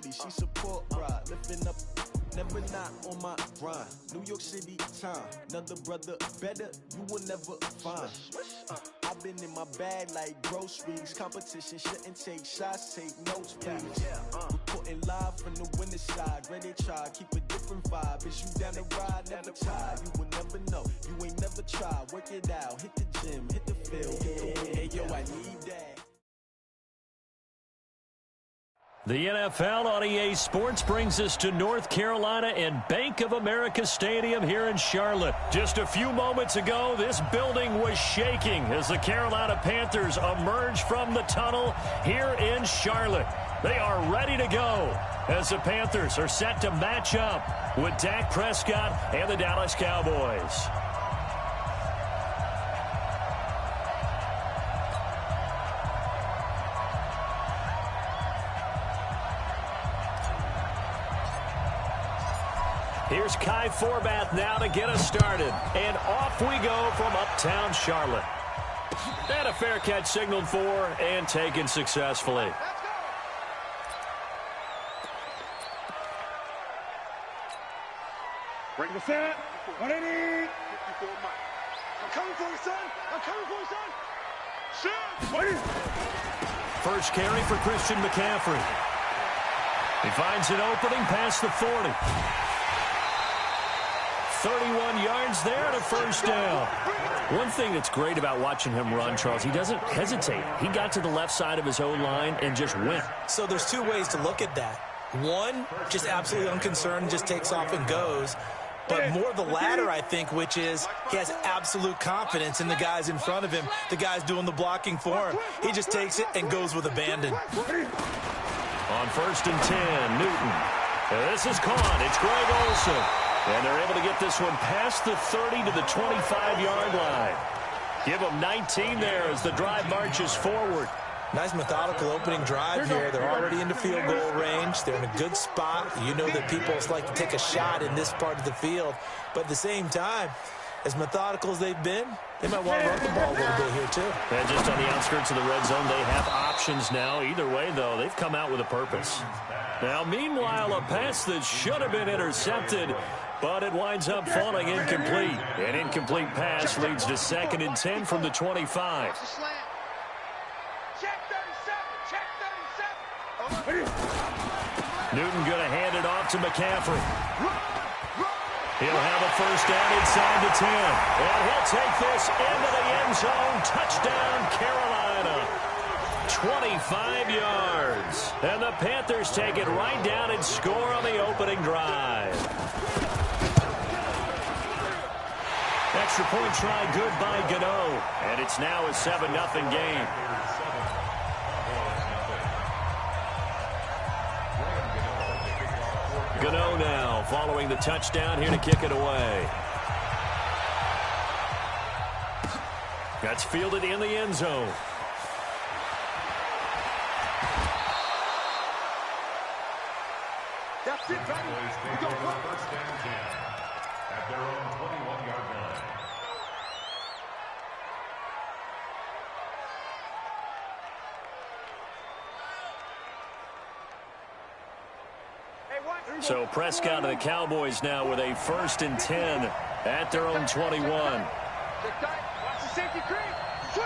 shorty, she support ride, lifting up, never not on my grind. New York City time, another brother better, you will never find. I've been in my bag like groceries. Competition shouldn't take shots, take notes, please. Reporting live from the winning side. Ready to try, keep a different vibe. Is you down the ride, never tired. You will never know, you ain't never tried. Work it out, hit the gym, hit the field, hit the win. Hey, yo, I need that. The NFL on EA Sports brings us to North Carolina and Bank of America Stadium here in Charlotte. Just a few moments ago, this building was shaking as the Carolina Panthers emerged from the tunnel here in Charlotte. They are ready to go as the Panthers are set to match up with Dak Prescott and the Dallas Cowboys. Here's Kai Forbath now to get us started. And off we go from uptown Charlotte. And a fair catch signaled for and taken successfully. Break the set. What do you need? I'm coming for you, son. I'm coming for you, son. Shoot. First carry for Christian McCaffrey. He finds an opening past the 40. 31 yards there and a first down. One thing that's great about watching him run, Charles, he doesn't hesitate. He got to the left side of his own line and just went. So there's two ways to look at that. One, just absolutely unconcerned, just takes off and goes. But more the latter, I think, which is he has absolute confidence in the guys in front of him, the guys doing the blocking for him. He just takes it and goes with abandon. On 1st and 10, Newton. This is caught. It's Greg Olsen. And they're able to get this one past the 30 to the 25-yard line. Give them 19 there as the drive marches forward. Nice methodical opening drive here. They're already into field goal range. They're in a good spot. You know that people like to take a shot in this part of the field. But at the same time, as methodical as they've been, they might want to run the ball a little bit here too. And just on the outskirts of the red zone, they have options now. Either way, though, they've come out with a purpose. Now, meanwhile, a pass that should have been intercepted, but it winds up falling incomplete. An incomplete pass leads to 2nd and 10 from the 25. Newton going to hand it off to McCaffrey. He'll have a first down inside the 10. And he'll take this into the end zone. Touchdown, Carolina. 25 yards. And the Panthers take it right down and score on the opening drive. Extra point try good by Gano. And it's now a 7-0 game. Gano now following the touchdown here to kick it away. That's fielded in the end zone. That's it, baby. We go first and 10 at their own 21-yard line. So Prescott and the Cowboys now with a 1st and 10 at their own 21. Watch the safety creep. Switch.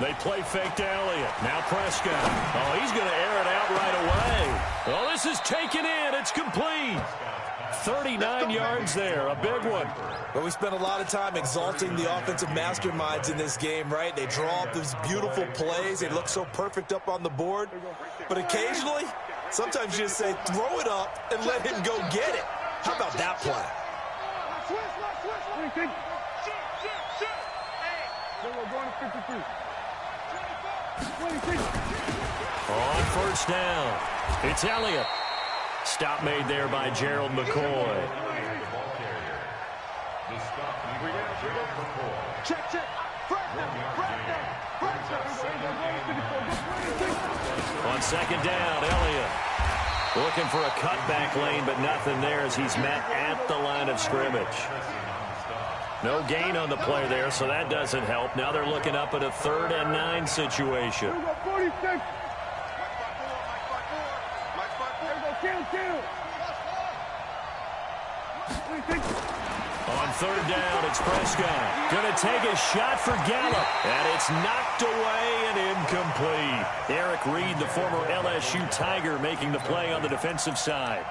They play fake to Elliott. Now Prescott. Oh, he's going to air it out right away. Oh, this is taken in. It's complete. 39 yards there. A big one. Well, we spent a lot of time exalting the offensive masterminds in this game, right? They draw up those beautiful plays. They look so perfect up on the board. But occasionally, sometimes you just say, throw it up and let him go get it. How about that play? On 1st down, it's Elliott. Stop made there by Gerald McCoy. Check. On 2nd down, Elliott looking for a cutback lane, but nothing there as he's met at the line of scrimmage. No gain on the play there, so that doesn't help. Now they're looking up at a 3rd and 9 situation. 46. On 3rd down, it's Prescott. Going to take a shot for Gallup. And it's knocked away and incomplete. Eric Reed, the former LSU Tiger, making the play on the defensive side.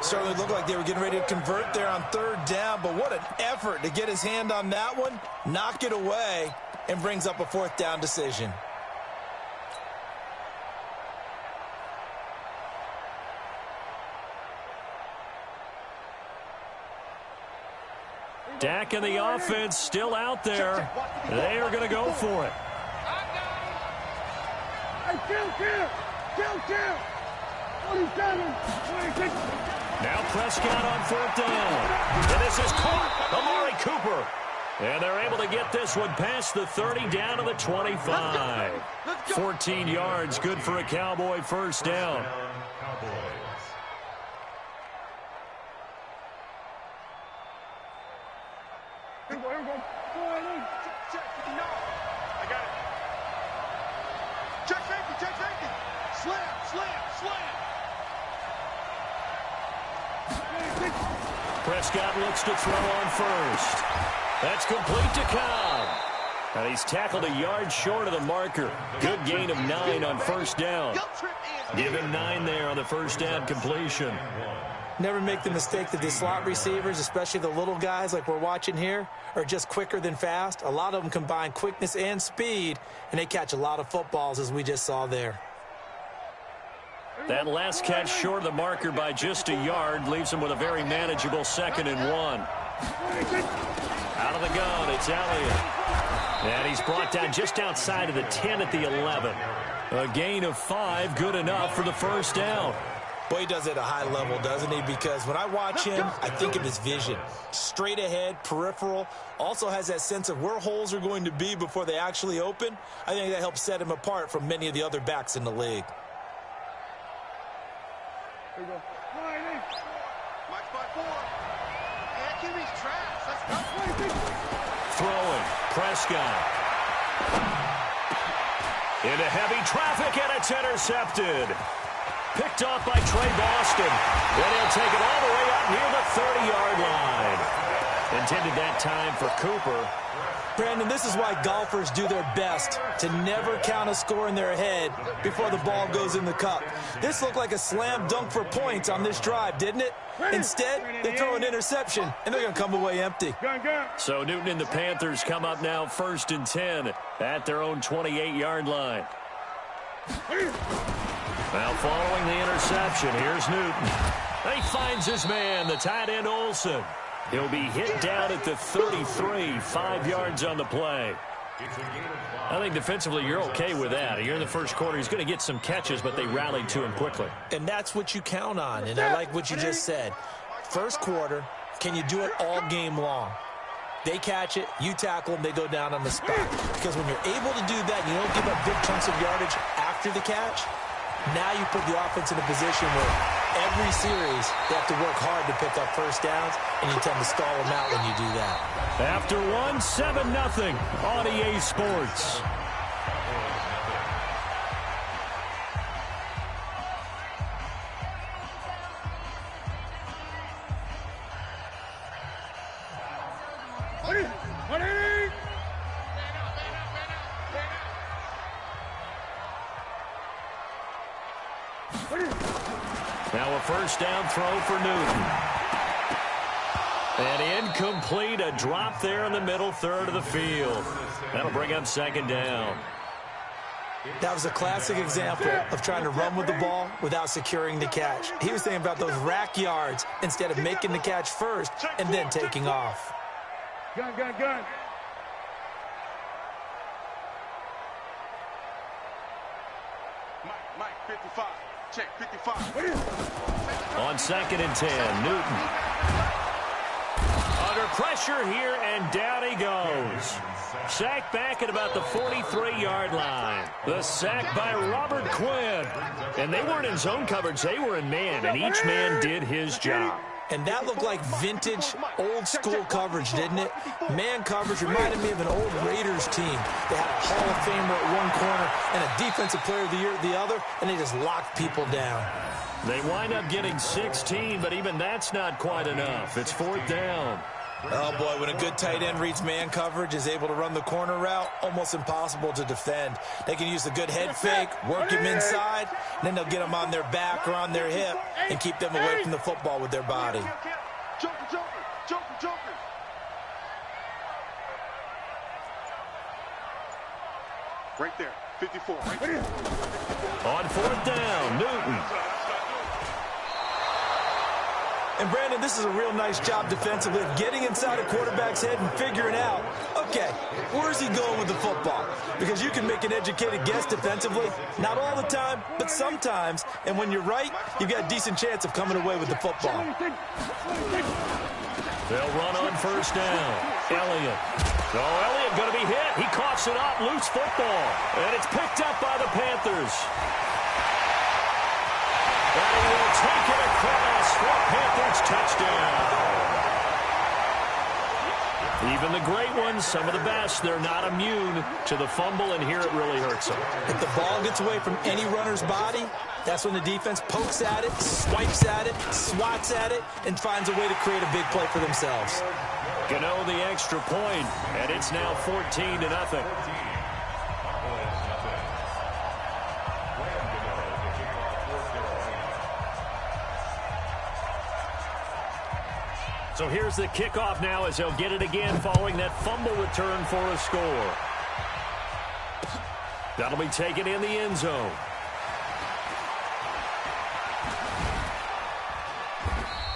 Certainly looked like they were getting ready to convert there on 3rd down, but what an effort to get his hand on that one, knock it away, and brings up a 4th down decision. Dak and the offense still out there. They are going to go for it. Now Prescott on 4th down. And this is caught. Amari Cooper. And they're able to get this one past the 30 down to the 25. 14 yards, good for a Cowboy 1st down. Prescott looks to throw on 1st. That's complete to Cobb. And he's tackled a yard short of the marker. Good gain of 9 on 1st down. Give him 9 there on the 1st down completion. Never make the mistake that the slot receivers, especially the little guys like we're watching here, are just quicker than fast. A lot of them combine quickness and speed, and they catch a lot of footballs, as we just saw there. That last catch short of the marker by just a yard leaves him with a very manageable 2nd and 1. Out of the gun, it's Elliott. And he's brought down just outside of the 10 at the 11. A gain of 5, good enough for the 1st down. Boy, he does it at a high level, doesn't he? Because when I watch him, I think of his vision. Straight ahead, peripheral. Also has that sense of where holes are going to be before they actually open. I think that helps set him apart from many of the other backs in the league. Here we go. Mike by 4. Yeah, QB's trash. Throwing. Prescott. Into heavy traffic, and it's intercepted. Picked off by Trey Boston. And he'll take it all the way out near the 30-yard line. Intended that time for Cooper. Brandon, this is why golfers do their best to never count a score in their head before the ball goes in the cup. This looked like a slam dunk for points on this drive, didn't it? Instead, they throw an interception, and they're going to come away empty. So Newton and the Panthers come up now 1st and 10 at their own 28-yard line. Now following the interception, here's Newton. He finds his man, the tight end Olsen. He'll be hit down at the 33, 5 yards on the play. I think defensively you're okay with that. You're in the first quarter. He's going to get some catches, but they rallied to him quickly. And that's what you count on, and I like what you just said. First quarter, can you do it all game long? They catch it, you tackle them, they go down on the spot. Because when you're able to do that, you don't give up big chunks of yardage after the catch. Now you put the offense in a position where every series they have to work hard to pick up 1st downs, and you tend to stall them out when you do that. After 7-0 on EA Sports. Now a 1st down throw for Newton. And incomplete, a drop there in the middle 3rd of the field. That'll bring up 2nd down. That was a classic example of trying to run with the ball without securing the catch. He was thinking about those rack yards instead of making the catch first and then taking off. Gun. Mike, 55. Check, 55. On 2nd and 10, Newton. Under pressure here, and down he goes. Sacked back at about the 43-yard line. The sack by Robert Quinn. And they weren't in zone coverage, they were in man, and each man did his job. And that looked like vintage, old-school coverage, didn't it? Man coverage reminded me of an old Raiders team. They had a Hall of Famer at one corner and a Defensive Player of the Year at the other, and they just locked people down. They wind up getting 16, but even that's not quite enough. It's 4th down. Oh, boy, when a good tight end reads man coverage, is able to run the corner route, almost impossible to defend. They can use the good head fake, work him inside, and then they'll get him on their back or on their hip and keep them away from the football with their body. Joker. Right there, 54. Right there. On 4th down, Newton. And, Brandon, this is a real nice job defensively of getting inside a quarterback's head and figuring out, okay, where's he going with the football? Because you can make an educated guess defensively, not all the time, but sometimes. And when you're right, you've got a decent chance of coming away with the football. They'll run on 1st down. Elliott. Oh, Elliott going to be hit. He coughs it up. Loose football. And it's picked up by the Panthers. And he will take it across for Panthers touchdown. Even the great ones, some of the best, they're not immune to the fumble, and here it really hurts them. If the ball gets away from any runner's body, that's when the defense pokes at it, swipes at it, swats at it, and finds a way to create a big play for themselves. Gano the extra point, and it's now 14-0. So here's the kickoff now as they'll get it again following that fumble return for a score. That'll be taken in the end zone.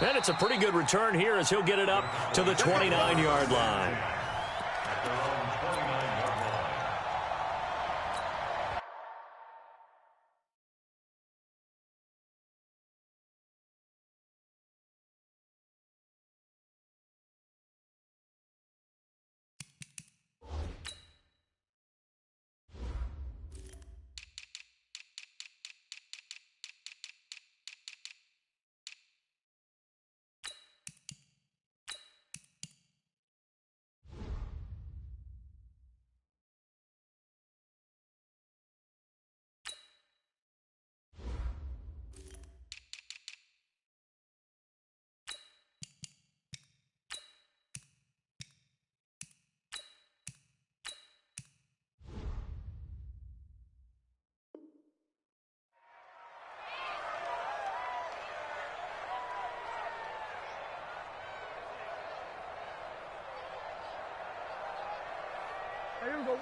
And it's a pretty good return here as he'll get it up to the 29-yard line.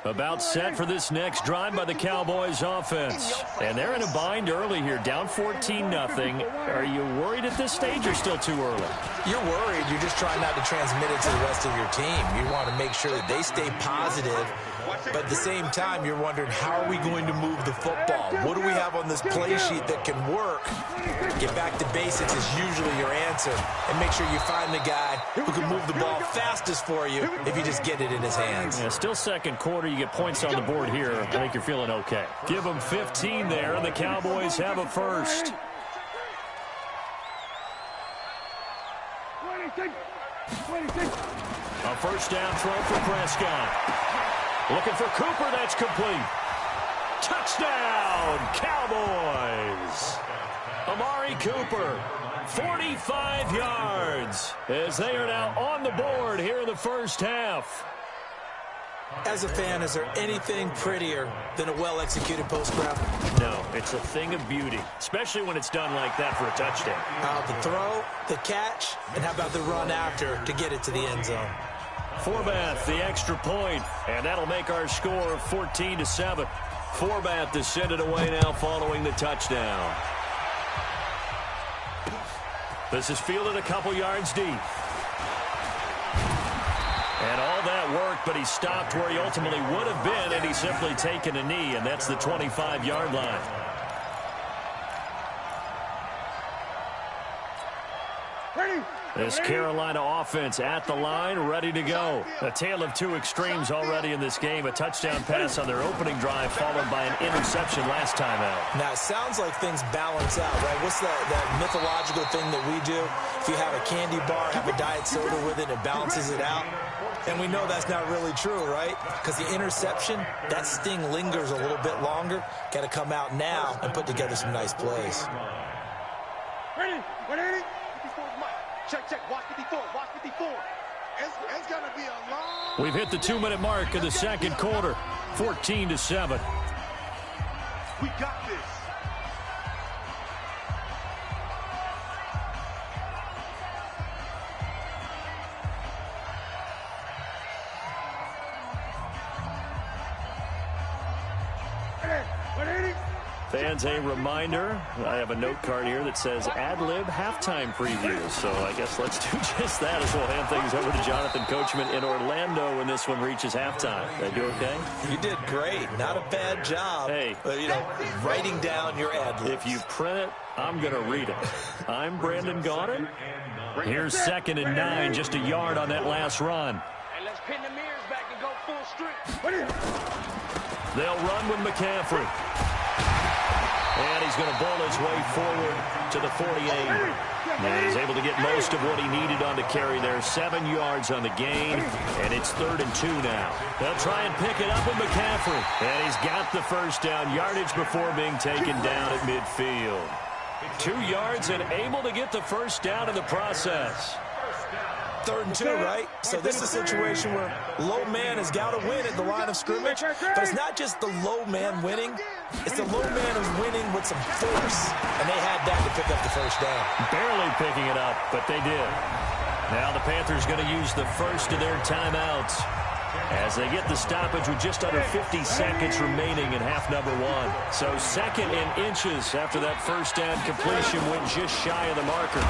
About set for this next drive by the Cowboys offense. And they're in a bind early here, down 14-0. Are you worried at this stage or still too early? You're worried. You're just trying not to transmit it to the rest of your team. You want to make sure that they stay positive, but at the same time, you're wondering, how are we going to move the football? What do we have on this play sheet that can work? Get back to basics is usually your answer, and make sure you find the guy who can move the ball fastest for you if you just get it in his hands. Yeah, still second quarter. You get points on the board here. I think you're feeling okay. Give them 15 there, and the Cowboys have a first. A first down throw for Prescott. Looking for Cooper. That's complete. Touchdown, Cowboys. Amari Cooper, 45 yards, as they are now on the board here in the first half. As a fan, is there anything prettier than a well-executed post route? No, it's a thing of beauty, especially when it's done like that for a touchdown. The throw, the catch, and how about the run after to get it to the end zone? Forbath, the extra point, and that'll make our score 14-7. Forbath to send it away now following the touchdown. This is fielded a couple yards deep. And all that worked, but he stopped where he ultimately would have been, and he's simply taken a knee, and that's the 25-yard line. Ready, This Carolina offense at the line, ready to go. A tale of two extremes already in this game. A touchdown pass on their opening drive, followed by an interception last time out. Now, it sounds like things balance out, right? What's that mythological thing that we do? If you have a candy bar, have a diet soda with it, it balances it out. And we know that's not really true, right? Because the interception, that sting lingers a little bit longer. Got to come out now and put together some nice plays. Ready? 180? 54 Mike. Check. Watch 54. Watch 54. It's going to be a long... We've hit the 2-minute mark of the second quarter. 14-7. We got this. Fans, a reminder, I have a note card here that says ad-lib halftime preview. So I guess let's do just that as we'll hand things over to Jonathan Coachman in Orlando when this one reaches halftime. That you okay? You did great. Not a bad job. Hey. Writing down your ad-libs. If you print it, I'm going to read it. I'm Brandon Gaudin. Here's 2nd and 9, just a yard on that last run. And let's pin the mirrors back and go full strength. They'll run with McCaffrey. And he's going to bowl his way forward to the 48. And he's able to get most of what he needed on the carry there. 7 yards on the gain, and it's 3rd and 2 now. They'll try and pick it up with McCaffrey. And he's got the first down, yardage before being taken down at midfield. 2 yards and able to get the first down in the process. 3rd and 2, right? So this is a situation where low man has got to win at the line of scrimmage. But it's not just the low man winning. It's the low man who's winning with some force. And they had that to pick up the first down. Barely picking it up, but they did. Now the Panthers going to use the first of their timeouts as they get the stoppage with just under 50 seconds remaining in half number 1. So 2nd and inches after that first down completion went just shy of the marker.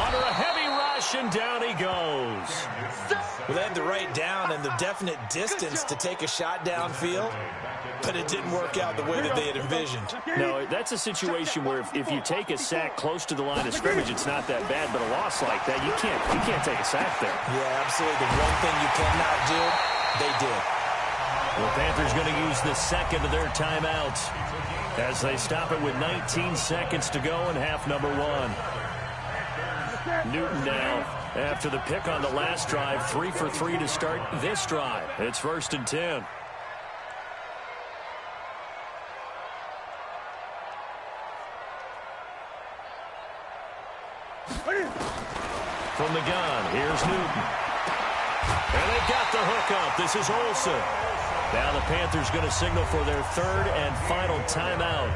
Under a heavy rush, and down he goes. Well, they had the right down and the definite distance to take a shot downfield, but it didn't work out the way that they had envisioned. No, that's a situation where if you take a sack close to the line of scrimmage, it's not that bad, but a loss like that, you can't take a sack there. Yeah, absolutely. The one thing you cannot do, they did. The Panthers going to use the 2nd of their timeouts as they stop it with 19 seconds to go in half number 1. Newton now, after the pick on the last drive, 3 for 3 to start this drive. It's 1st and 10. From the gun, here's Newton. And they've got the hook up. This is Olsen. Now the Panthers going to signal for their 3rd and final timeout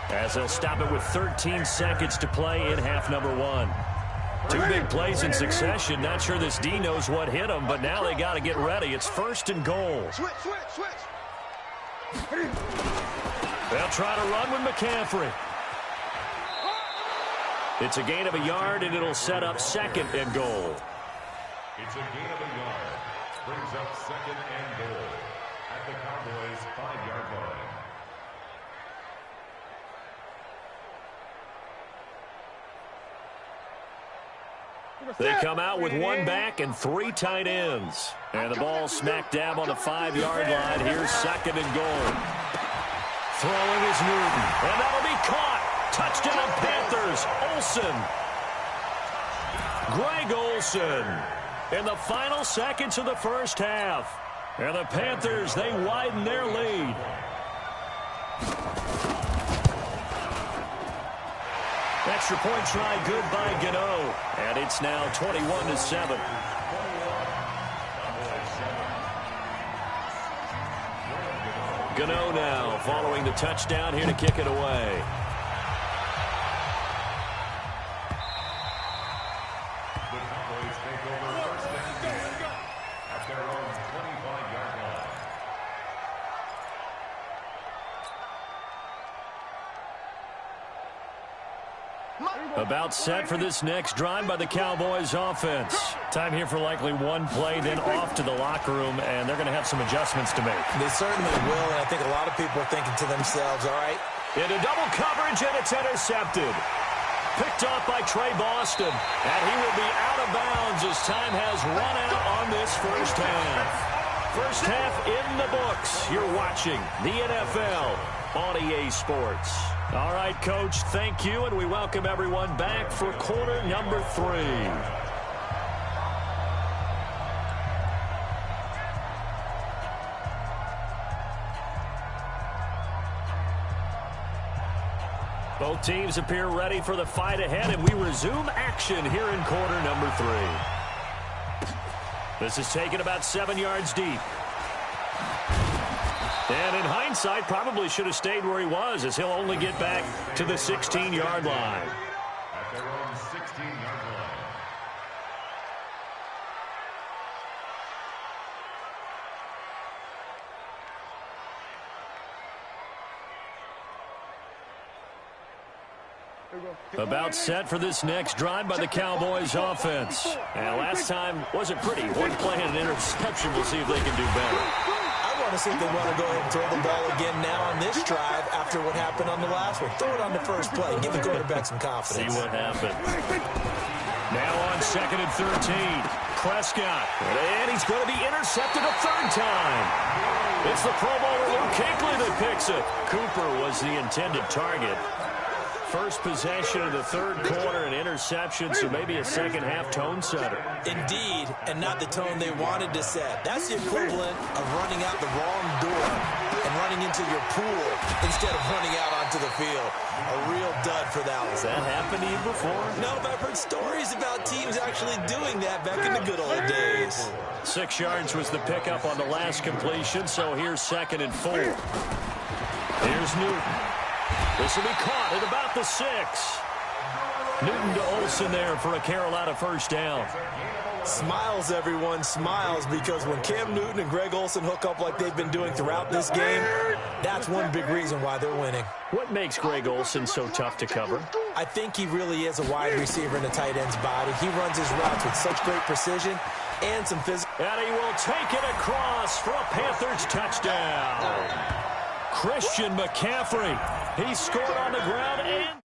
as they'll stop it with 13 seconds to play in half number 1. 2 big plays in succession. Not sure this D knows what hit them, but now they got to get ready. It's 1st and goal. Switch. They'll try to run with McCaffrey. It's a gain of a yard, and it'll set up 2nd and goal. It's a gain of a yard. Brings up 2nd and goal at the Cowboys' 5-yard line. They come out with 1 back and 3 tight ends. And the ball smack dab on the 5-yard line. Here's 2nd and goal. Throwing is Newton. And that'll be caught. Touchdown Panthers. Olsen. Greg Olsen in the final seconds of the first half. And the Panthers, they widen their lead. Extra point try good by Gano. And it's now 21-7. Gano now following the touchdown here to kick it away. The Cowboys take over 1st and 10 at their own 25-yard line. About set for this next drive by the Cowboys offense. Time here for likely 1 play, then off to the locker room, and they're going to have some adjustments to make. They certainly will, and I think a lot of people are thinking to themselves, all right, Into double coverage, and it's intercepted. picked off by Trey Boston. And he will be out of bounds as time has run out on this first half. First half in the books. You're watching the NFL on EA Sports. All right, Coach, thank you, and we welcome everyone back for quarter number 3. Both teams appear ready for the fight ahead, and we resume action here in quarter number 3. This is taken about 7 yards deep. And in hindsight, probably should have stayed where he was, as he'll only get back to the 16-yard line. At their own 16-yard line. About set for this next drive by the Cowboys offense. And last time wasn't pretty. One play and an interception. We'll see if they can do better. I want to see if they want to go ahead and throw the ball again now on this drive after what happened on the last one. Throw it on the first play. Give the quarterback some confidence. See what happens. Now on 2nd and 13. Prescott. And he's going to be intercepted a third time. It's the Pro Bowler Luke Kuechly that picks it. Cooper was the intended target. First possession of the third quarter, an interception, so maybe a second-half tone setter. Indeed, and not the tone they wanted to set. That's the equivalent of running out the wrong door and running into your pool instead of running out onto the field. A real dud for that one. Has that happened to you before? No, but I've heard stories about teams actually doing that back in the good old days. 6 yards was the pickup on the last completion, so here's 2nd and 4. Here's Newton. This will be caught at about the 6. Newton to Olsen there for a Carolina first down. Smiles, everyone, smiles, because when Cam Newton and Greg Olsen hook up like they've been doing throughout this game, that's one big reason why they're winning. What makes Greg Olsen so tough to cover? I think he really is a wide receiver in a tight end's body. He runs his routes with such great precision and some physical. And he will take it across for a Panthers touchdown. Christian McCaffrey. He scored on the ground and